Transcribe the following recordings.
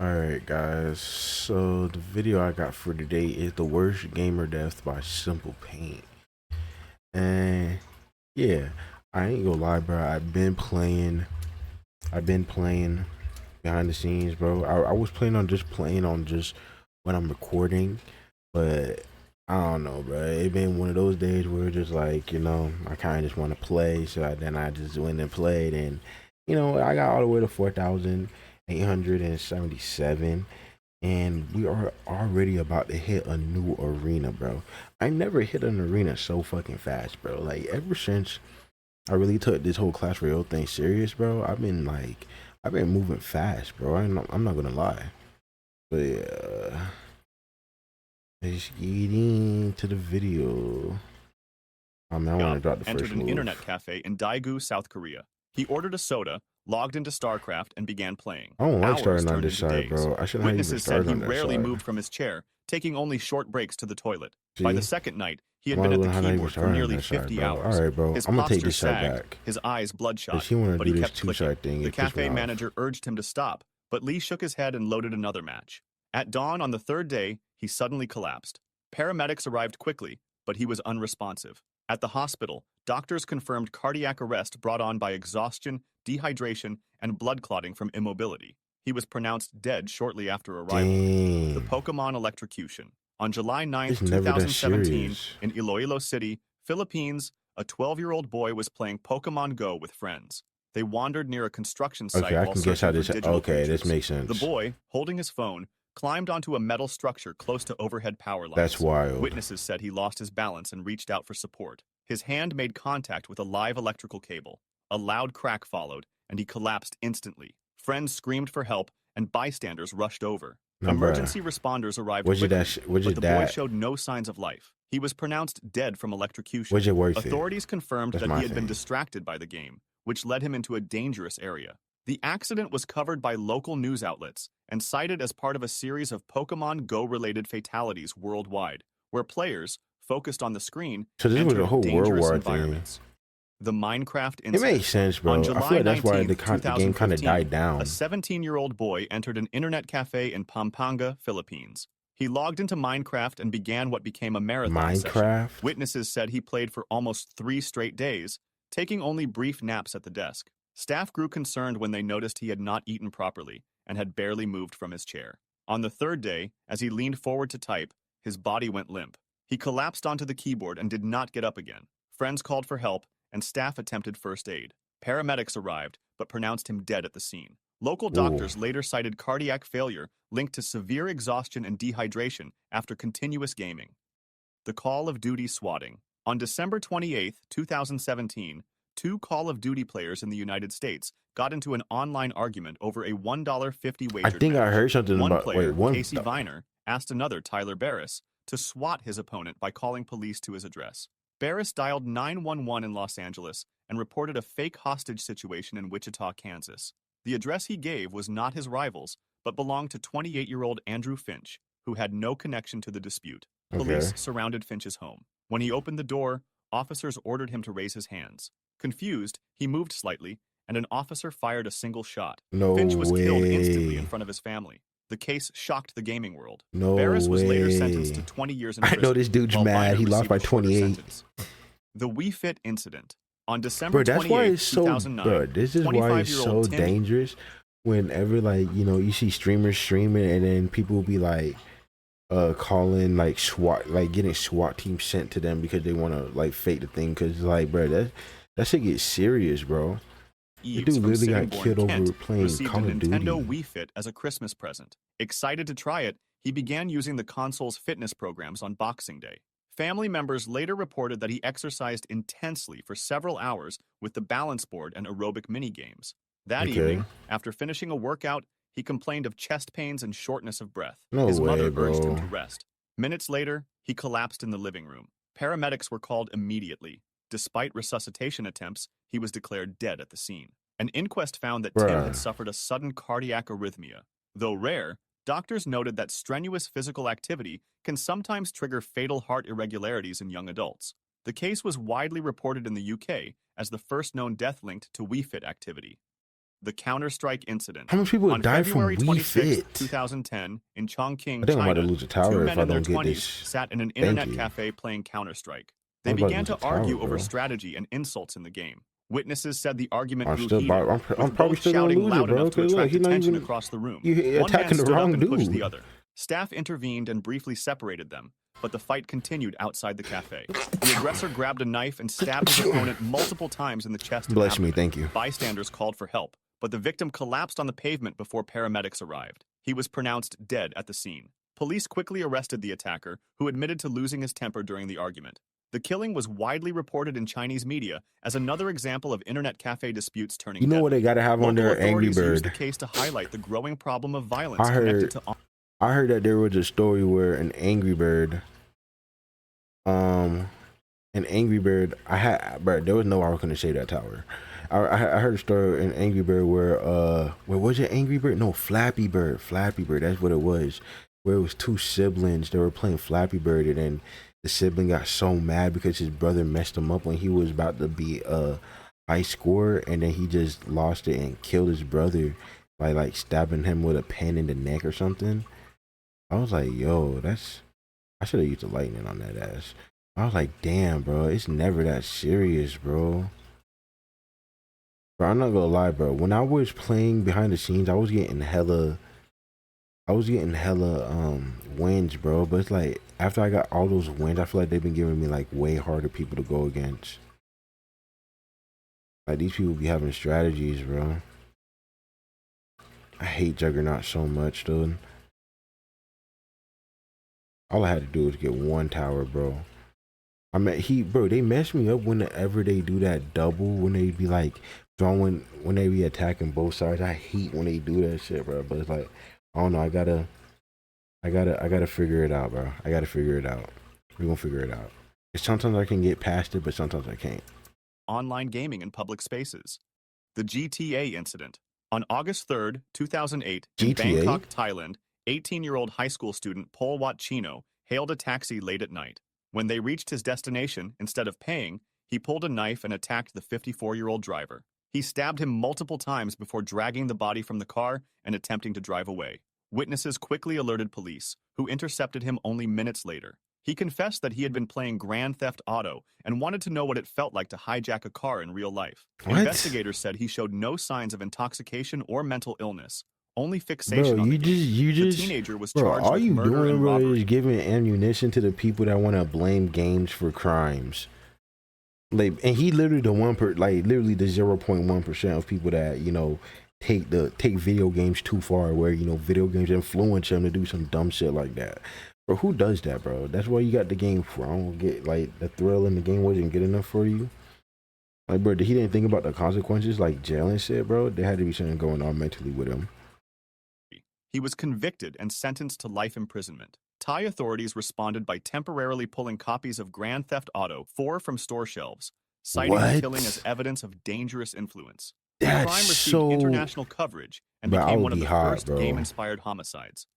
Alright guys, so the video I got for today is the worst gamer death by Simple Paint. And yeah, I ain't gonna lie, bro. I've been playing behind the scenes, bro. I was planning on just playing on just when I'm recording, but I don't know, bro. It been one of those days where just like, I kind of just want to play, so then I just went and played, and I got all the way to 4,877, and we are already about to hit a new arena, bro. I never hit an arena so fucking fast, bro. Like ever since I really took this whole Clash Royale thing serious, bro, I've been moving fast, bro. I'm not gonna lie. But yeah, let's get into the video. I mean, I want to drop the entered first an move. internet cafe in Daegu, South Korea. He ordered a soda, logged into StarCraft, and began playing. I don't like Hours starting on turned this into side, days. bro. I shouldn't have even Witnesses said started he on that rarely side. moved from his chair, taking only short breaks to the toilet. By See, the second night, he had I'm been at the not even keyboard for starting on nearly that side, 50 bro. hours. All right, bro. His I'm gonna take posture this side sagged, back. his eyes Cause bloodshot, he want to but do he this kept two clicking. side thing. The It pissed me cafe off. manager urged him to stop, but Lee shook his head and loaded another match. At dawn on the third day, he suddenly collapsed. Paramedics arrived quickly, but he was unresponsive. At the hospital, doctors confirmed cardiac arrest brought on by exhaustion, dehydration, and blood clotting from immobility. He was pronounced dead shortly after arrival. The Dang, Pokemon electrocution. On July it's 9th, never that 2017, serious. in Iloilo City, Philippines, a 12-year-old boy was playing Pokemon Go with friends. They wandered near a construction Okay, site I while can guess how searching for this. digital Okay, this creatures. makes The sense. boy, holding his phone, climbed onto a metal structure close to overhead power That's lines. wild. Witnesses said he lost his balance and reached out for support. His hand made contact with a live electrical cable. A loud crack followed, and he collapsed instantly. Friends screamed for help, and bystanders rushed over. Now, bruh, Emergency responders arrived was it that? quickly, Was but it the boy that? showed no signs of life. He was pronounced dead from electrocution. Was it worth it? Authorities confirmed That's that my he had been thing. distracted by the game, which led him into a dangerous area. The accident was covered by local news outlets and cited as part of a series of Pokemon Go-related fatalities worldwide, where players, focused on the screen, So this was a entered whole World dangerous War thing. environments. The Minecraft It makes incident. sense, On bro. I feel July like that's why 19th, the game kind of died 2015, a down. 17-year-old boy entered an internet cafe in Pampanga, Philippines. He logged into Minecraft and began what became a marathon session. Minecraft. Witnesses said he played for almost 3 straight days, taking only brief naps at the desk. Staff grew concerned when they noticed he had not eaten properly and had barely moved from his chair. On the third day, as he leaned forward to type, his body went limp. He collapsed onto the keyboard and did not get up again. Friends called for help, and staff attempted first aid. Paramedics arrived, but pronounced him dead at the scene. Local Ooh. doctors later cited cardiac failure linked to severe exhaustion and dehydration after continuous gaming. The Call of Duty swatting. On December 28, 2017, two Call of Duty players in the United States got into an online argument over a $1.50 I wagered think I match. heard something One about player, one. Casey Viner, asked another, Tyler Barris, to swat his opponent by calling police to his address. Barris dialed 911 in Los Angeles and reported a fake hostage situation in Wichita, Kansas. The address he gave was not his rival's, but belonged to 28-year-old Andrew Finch, who had no connection to the dispute. Police Okay. surrounded Finch's home. When he opened the door, officers ordered him to raise his hands. Confused, he moved slightly, and an officer fired a single shot. No Finch was killed instantly in way. front of his family. The case shocked the gaming world. No Barris was later sentenced to way. 20 years in I know prison, this dude's while mad. Viner He lost received by a shorter 28. sentence. The Wii Fit incident. On December Bro, that's why 28, it's so, 2009, bro. This is why it's 25-year-old so Timmy. dangerous. Whenever you see streamers streaming, and then people will be like, calling like SWAT, like getting SWAT team sent to them because they want to like fake the thing. Cause like, bro, that shit gets serious, bro. The Eves dude from literally got Sittingbourne, killed over Kent, playing received a Call of Nintendo Duty. Wii Fit as a Christmas present. Excited to try it, he began using the console's fitness programs on Boxing Day. Family members later reported that he exercised intensely for several hours with the balance board and aerobic mini-games. That Okay. evening, after finishing a workout, he complained of chest pains and shortness of breath. No His way, mother urged him bro. to rest. Minutes later, he collapsed in the living room. Paramedics were called immediately. Despite resuscitation attempts, he was declared dead at the scene. An inquest found that Tim had Bruh. suffered a sudden cardiac arrhythmia. Though rare, doctors noted that strenuous physical activity can sometimes trigger fatal heart irregularities in young adults. The case was widely reported in the UK as the first known death linked to Wii Fit activity. The Counter-Strike Incident. How much people On died from February Wii 26, Fit? 2010, in I Chongqing, think I'm about to China, lose a two tower if men I in their don't get 20s this. sat in an Thank internet you. cafe playing Counter-Strike. I They was about to began lose a to tower, argue over bro. strategy and insults in the game. Witnesses said the argument I'm grew still, heated, I'm with probably both still gonna shouting lose it, loud bro. enough to Cause look, attract he's not attention even. across the room. You One man attacking the stood up wrong and pushed the dude. other. Staff intervened and briefly separated them, but the fight continued outside the cafe. The aggressor grabbed a knife and stabbed his opponent multiple times in the chest and Bless me, abdomen. thank you. Bystanders called for help, but the victim collapsed on the pavement before paramedics arrived. He was pronounced dead at the scene. Police quickly arrested the attacker, who admitted to losing his temper during the argument. The killing was widely reported in Chinese media as another example of internet cafe disputes turning You know what deadly. they gotta have on Local there? Angry authorities used the Bird. case to highlight the growing problem of violence I connected heard. to I heard that there was a story where um, an Angry Bird. I had, bro. There was no way I was gonna say that tower. I heard a story in Angry Bird where was it Angry Bird? No, Flappy Bird. Flappy Bird. That's what it was. Where it was two siblings. They were playing Flappy Bird, and then the sibling got so mad because his brother messed him up when he was about to be a high scorer, and then he just lost it and killed his brother by like stabbing him with a pen in the neck or something. I was like, yo, I should have used the lightning on that ass. I was like, damn, bro, it's never that serious, bro. Bro, I'm not gonna lie, bro. When I was playing behind the scenes, I was getting hella wins, bro. But it's like after I got all those wins, I feel like they've been giving me like way harder people to go against. Like these people be having strategies, bro. I hate Juggernaut so much, dude. All I had to do was get one tower, bro. I mean, bro, they mess me up whenever they do that double, when they be like throwing, when they be attacking both sides. I hate when they do that shit, bro. But it's like, I don't know. I gotta figure it out, bro. I gotta figure it out. We gonna figure it out. 'Cause sometimes I can get past it, but sometimes I can't. online gaming in public spaces. The GTA incident. On August 3rd, 2008, in GTA? Bangkok, Thailand, 18-year-old high school student Paul Wat Chino hailed a taxi late at night. When they reached his destination, instead of paying, he pulled a knife and attacked the 54-year-old driver. He stabbed him multiple times before dragging the body from the car and attempting to drive away. Witnesses quickly alerted police, who intercepted him only minutes later. He confessed that he had been playing Grand Theft Auto and wanted to know what it felt like to hijack a car in real life. What? Investigators said he showed no signs of intoxication or mental illness, only Bro, fixation on the game. you The just, teenager was bro, charged all with you murder doing, and bro, robbery. is giving ammunition to the people that want to blame games for crimes. Like, and he literally literally the 0.1% of people that, take video games too far, where, video games influence them to do some dumb shit like that. Bro, who does that, bro? That's why you got the game for. I don't get, like, the thrill in the game wasn't good enough for you. Like, bro, he didn't think about the consequences, like jail and shit, bro. There had to be something going on mentally with him. He was convicted and sentenced to life imprisonment. Thai authorities responded by temporarily pulling copies of Grand Theft Auto 4 from store shelves, citing the killing as What? evidence of dangerous influence. The That's crime received so. international coverage and Bro, I became would one of be the hot, first bro. game-inspired homicides.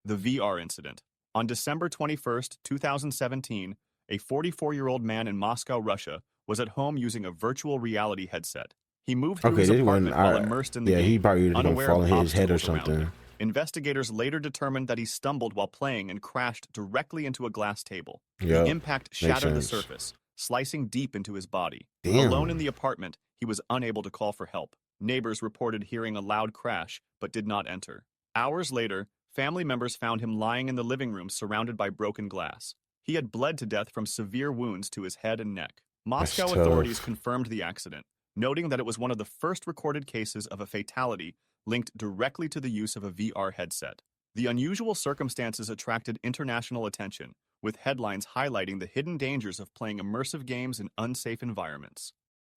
The VR incident. On December 21st, 2017, a 44-year-old man in Moscow, Russia, was at home using a virtual reality headset. He moved through Okay, his this one, apartment while immersed in the yeah, he game, probably was gonna unaware fall of and hit his head or obstacles around something. him. Investigators later determined that he stumbled while playing and crashed directly into a glass table. The Yep, impact makes shattered the sense. surface, slicing deep into his body. Alone in Damn, the apartment, he was unable to call for help. Neighbors reported hearing a loud crash, but did not enter. Hours later, family members found him lying in the living room surrounded by broken glass. He had bled to death from severe wounds to his head and neck. that's Moscow authorities tough. confirmed the accident, noting that it was one of the first recorded cases of a fatality linked directly to the use of a VR headset. The unusual circumstances attracted international attention, with headlines highlighting the hidden dangers of playing immersive games in unsafe environments.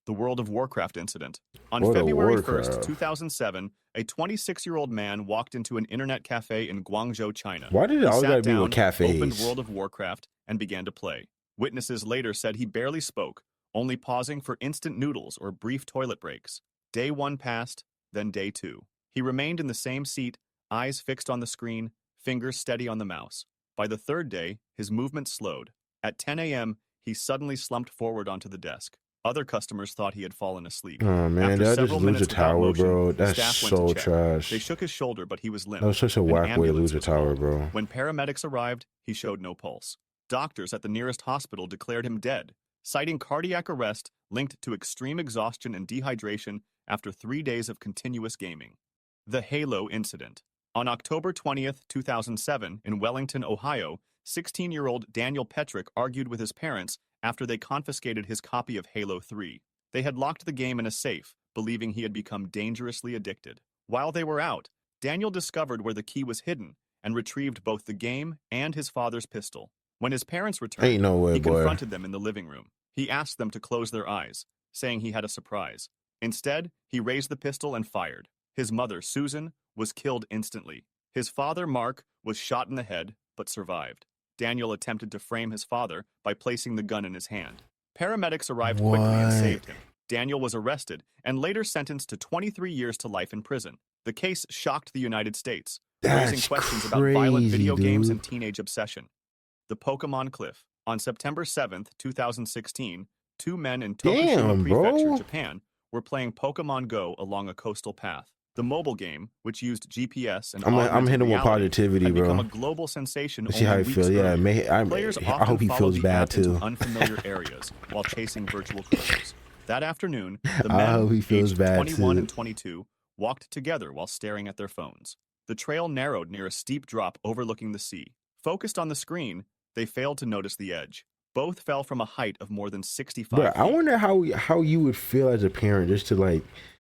The World of Warcraft incident. On What a February 1st, Warcraft. 2007, a 26-year-old man walked into an internet cafe in Guangzhou, China. Why did it He always sat gotta be with down, opened cafes? World of Warcraft, and began to play. Witnesses later said he barely spoke, only pausing for instant noodles or brief toilet breaks. Day 1 passed, then day 2. He remained in the same seat, eyes fixed on the screen, fingers steady on the mouse. By the third day, his movement slowed. At 10 a.m., he suddenly slumped forward onto the desk. Other customers thought he had fallen asleep. Oh man, After did I just several lose a minutes without tower, motion, bro? That's staff went to so check. trash. They shook his shoulder, but he was limp. That was such a An whack way to ambulance lose a was tower, called. bro. When paramedics arrived, he showed no pulse. Doctors at the nearest hospital declared him dead, citing cardiac arrest linked to extreme exhaustion and dehydration after 3 days of continuous gaming. The Halo Incident. On October 20th, 2007, in Wellington, Ohio, 16-year-old Daniel Petrick argued with his parents after they confiscated his copy of Halo 3. They had locked the game in a safe, believing he had become dangerously addicted. While they were out, Daniel discovered where the key was hidden and retrieved both the game and his father's pistol. When his parents returned, Ain't no way, he boy. confronted them in the living room. He asked them to close their eyes, saying he had a surprise. Instead, he raised the pistol and fired. His mother, Susan, was killed instantly. His father, Mark, was shot in the head, but survived. Daniel attempted to frame his father by placing the gun in his hand. Paramedics arrived quickly and saved him. Daniel was arrested and later sentenced to 23 years to life in prison. The case shocked the United States, raising questions about violent video games and teenage obsession. The Pokemon Cliff. On September 7th, 2016, 2 men in Tokushima Prefecture, Japan, were playing Pokemon Go along a coastal path. The mobile game, which used GPS and I'm hitting with positivity, had become bro. a global sensation. Let's see how he feels. Yeah, Players I hope he feels bad too. Into unfamiliar areas while chasing virtual criminals. That afternoon, the I hope he men, feels aged bad 21 too. and 22, walked together while staring at their phones. The trail narrowed near a steep drop overlooking the sea. Focused on the screen, they failed to notice the edge. Both fell from a height of more than 65 feet. I wonder how you would feel as a parent just to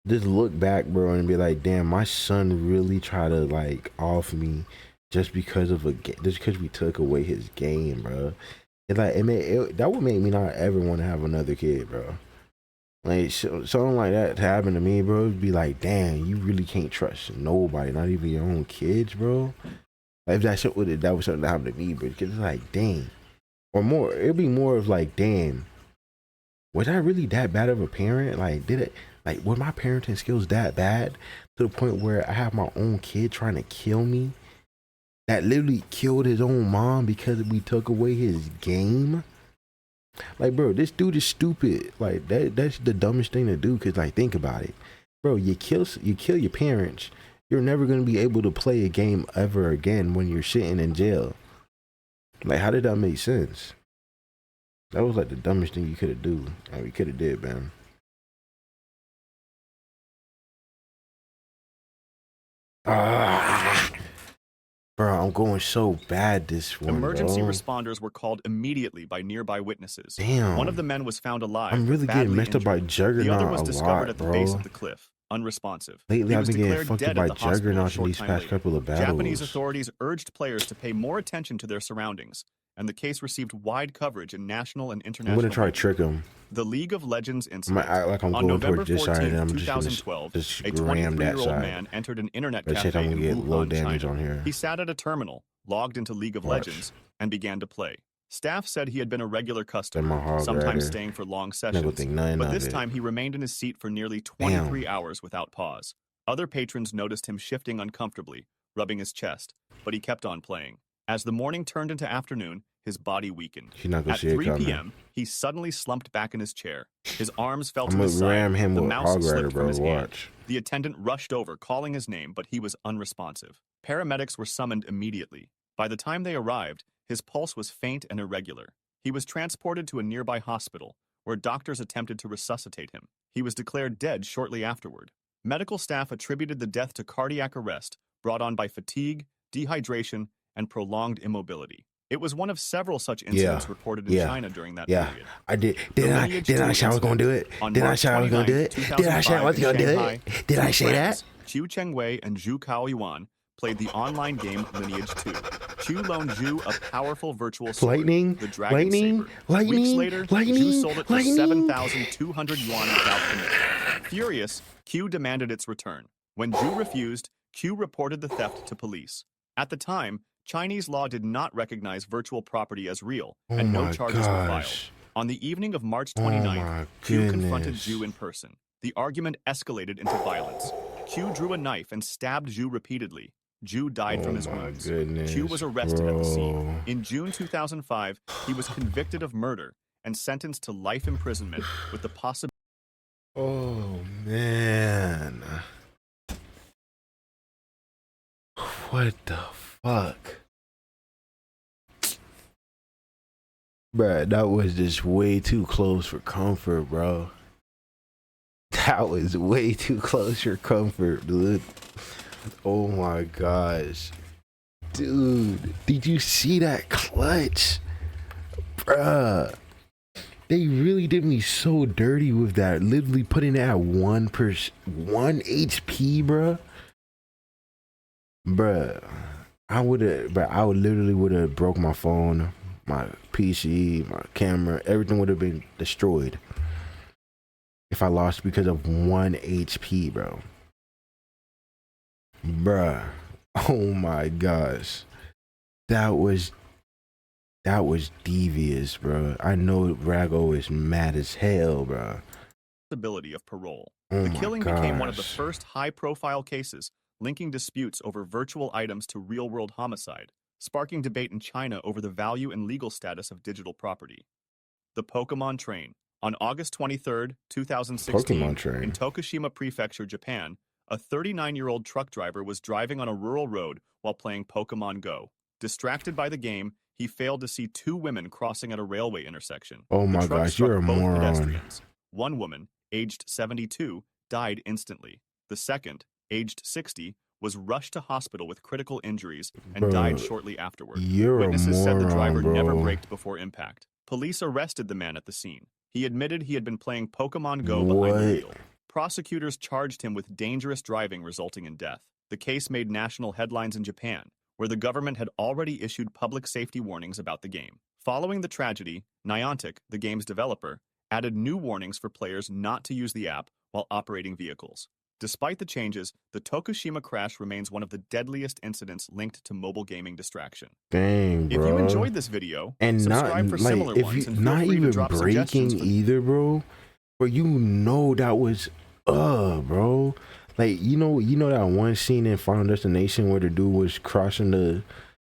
just look back, bro, and be like, damn, my son really tried to off me just because of just because we took away his game, bro. That would make me not ever want to have another kid, bro. Like something like that to happen to me, bro. It'd be like, damn, you really can't trust nobody, not even your own kids, bro. Like if that was something that happened to me, bro, because it's like, dang, or more. It'd be more of like, damn, was I really that bad of a parent? Were my parenting skills that bad to the point where I have my own kid trying to kill me? That literally killed his own mom because we took away his game. Like, bro, this dude is stupid. Like that's the dumbest thing to do. Cause think about it, bro. You kill your parents. You're never gonna be able to play a game ever again when you're sitting in jail. Like, how did that make sense? That was the dumbest thing you could have do. We could have did, man. Bro, I'm going so bad this one. Emergency responders were called immediately by nearby witnesses. Damn. One of the men was found alive. I'm really getting messed up by Juggernaut. The other was discovered at the base bro. of the cliff, unresponsive. Lately, I've been getting fucked up by Juggernauts in these past couple of battles. Japanese authorities urged players to pay more attention to their surroundings, and the case received wide coverage in national and international. I'm gonna try to trick him. The League of Legends incident. I'm on going November towards this 14, side, and I'm 2012, just a ram that 23-year-old side. man entered an internet But cafe I'm in gonna get low Wuhan, damage China. on here. He sat at a terminal, logged into League of Legends, and began to play. Staff said he had been a regular customer, sometimes staying for long sessions, but this time he remained in his seat for nearly 23 hours without pause. Other patrons noticed him shifting uncomfortably, rubbing his chest, but he kept on playing. As the morning turned into afternoon, his body weakened. At 3 p.m., he suddenly slumped back in his chair. His arms fell to his side. The mouse slipped from his hand. The attendant rushed over, calling his name, but he was unresponsive. Paramedics were summoned immediately. By the time they arrived, his pulse was faint and irregular. He was transported to a nearby hospital, where doctors attempted to resuscitate him. He was declared dead shortly afterward. Medical staff attributed the death to cardiac arrest brought on by fatigue, dehydration, and prolonged immobility. It was one of several such incidents reported in China during that period. I did. Did I say I was going to do it? Did I say I was going to do it? Did I say I was going to do it? Did I say that? Qiu Chengwei and Zhu Kaoyuan played the online game Lineage 2. Qiu loaned Zhu a powerful virtual sword, the Dragon Saber. Weeks later, Zhu sold it for 7,200 yuan without commission. Furious, Qiu demanded its return. When Zhu refused, Qiu reported the theft to police. At the time, Chinese law did not recognize virtual property as real, and no charges were filed. On the evening of March 29th, Qiu confronted Zhu in person. The argument escalated into violence. Qiu drew a knife and stabbed Zhu repeatedly. Zhu died from his wounds. Qiu was arrested at the scene. In June 2005, he was convicted of murder and sentenced to life imprisonment with the possibility. Oh man. What the fuck? Bruh, that was just way too close for comfort, bro. That was way too close for comfort, dude. Oh my gosh. Dude, did you see that clutch? Bruh. They really did me so dirty with that. Literally putting it at 1 HP, bruh. Bruh. I would literally would have broke my phone, my PC, my camera, everything would have been destroyed if I lost because of 1 HP, bro. Bruh. Oh my gosh. That was devious, bro. I know Rago is mad as hell, bro. Of parole. Oh The my killing became one of the gosh. first high-profile cases linking disputes over virtual items to real-world homicide, sparking debate in China over the value and legal status of digital property. The Pokemon Train. On August 23, 2016, Pokemon in train. Tokushima Prefecture, Japan, a 39-year-old truck driver was driving on a rural road while playing Pokemon Go. Distracted by the game, he failed to see two women crossing at a railway intersection. Oh The my truck gosh, you're struck a both moron. pedestrians. One woman, aged 72, died instantly. The second, aged 60, was rushed to hospital with critical injuries and died Bro, shortly afterward. you're Witnesses a said the moron, driver never bro. braked before impact. Police arrested the man at the scene. He admitted he had been playing Pokemon Go behind the What? wheel. Prosecutors charged him with dangerous driving resulting in death. The case made national headlines in Japan, where the government had already issued public safety warnings about the game. Following the tragedy, Niantic, the game's developer, added new warnings for players not to use the app while operating vehicles. Despite the changes, the Tokushima crash remains one of the deadliest incidents linked to mobile gaming distraction. Dang, bro. If you enjoyed this video, and subscribe for like similar if ones you and feel not free to even drop suggestions breaking for either, bro. But you know that was bro. Like you know that one scene in Final Destination where the dude was crossing the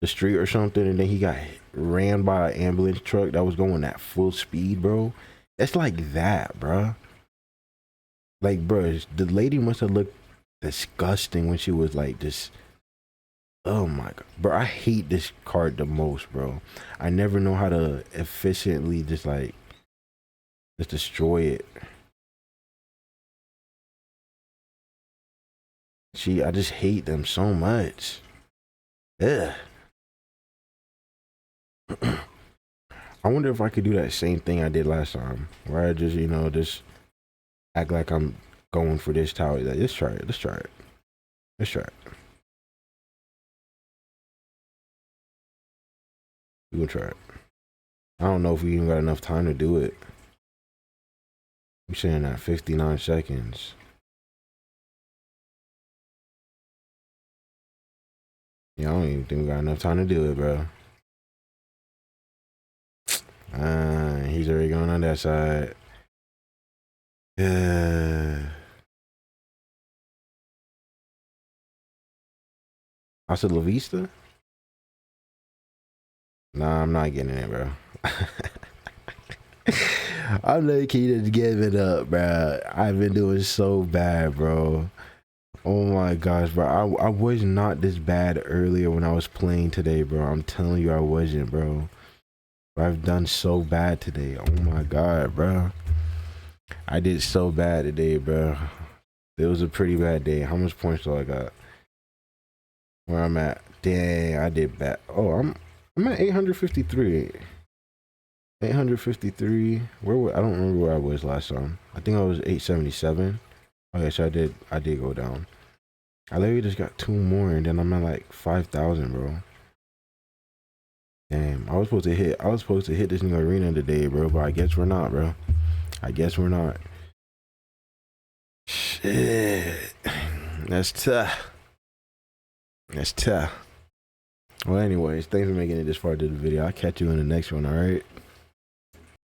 street or something and then he got ran by an ambulance truck that was going at full speed, bro. That's like that, bro. Like, bro, the lady must have looked disgusting when she was like this. Oh my god, bro, I hate this card the most, bro. I never know how to efficiently just destroy it. I just hate them so much. Ugh. I wonder if I could do that same thing I did last time, where I just just act like I'm going for this tower. Like, let's try it. Let's try it. Let's try it. We're gonna try it. I don't know if we even got enough time to do it. We're saying that 59 seconds. Yeah, I don't even think we got enough time to do it, bro. He's already going on that side. Hasta la vista? Nah, I'm not getting it, bro. I'm low-key just giving up, bro. I've been doing so bad, bro. Oh my gosh, bro. I was not this bad earlier when I was playing today, bro. I'm telling you I wasn't, bro. I've done so bad today. Oh my god, bro. I did so bad today, bro. It was a pretty bad day. How much points do I got? Where I'm at? Dang, I did bad. Oh, I'm at 853. 853. I don't remember where I was last time. I think I was 877. Okay, so I did go down. I literally just got 2 more and then I'm at like 5,000, bro. Damn, I was supposed to hit this new arena today, bro, but I guess we're not, bro. I guess we're not. Shit. That's tough. That's tough. Well, anyways, thanks for making it this far to the video. I'll catch you in the next one, alright?